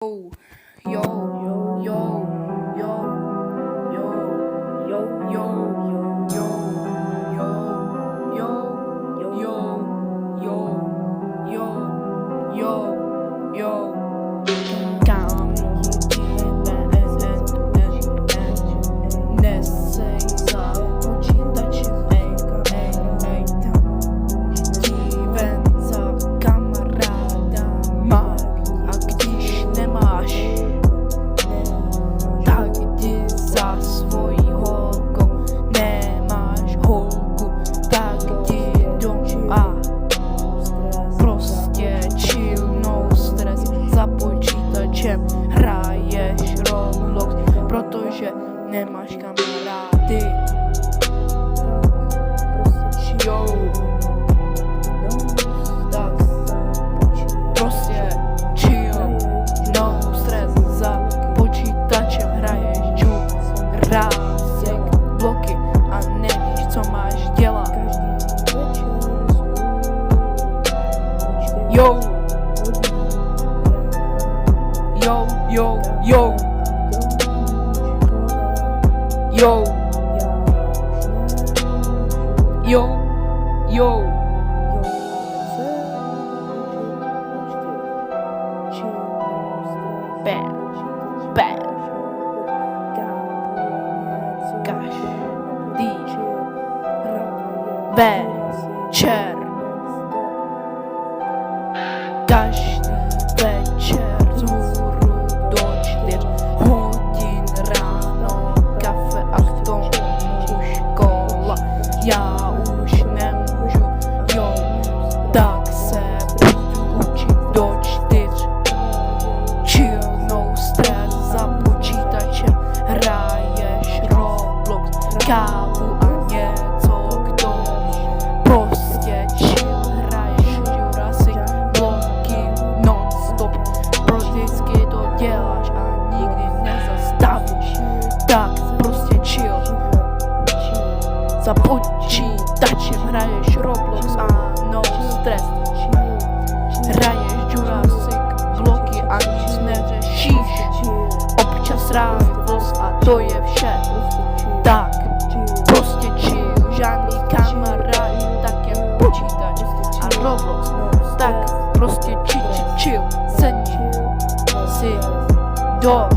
Yo, yo, yo, yo, yo, yo, yo, yo, yo, yo, yo, yo, yo. Kámo, nesej za počítačem, díven za kamarádama, a když nemáš, tak jdi za svojí holkou, nemáš holku, tak jdi domů a prostě chill, no stres, za počítačem hraješ Roblox, protože nemáš kamarády. Yo, tak prostě chill, no stres, za počítačem hraješ Jurassic bloky a nevíš, co máš dělat. Yo, yo, yo, yo, yo, yo, yo. Bad, bad. Každý večer, každý večer vzhůru do 4 hodin ráno, kafe a k tomu škola. Já už nemůžu, jo, tak se budu učit do 4. Chill, no stres, za počítačem hraješ Roblox, kávu a něco k tomu. Prostě chill, hraješ Jurassic bloky non-stop, vždycky to děláš a nikdy nezastavíš. Tak prostě chill, za počítačem hraješ Roblox a no stres. Hraješ Jurassic bloky a nic neřešíš, občas rád a to je vše. Tak prostě chill, žádný kamarádi, tak jen počítač a Roblox. Tak prostě chill, sedni si do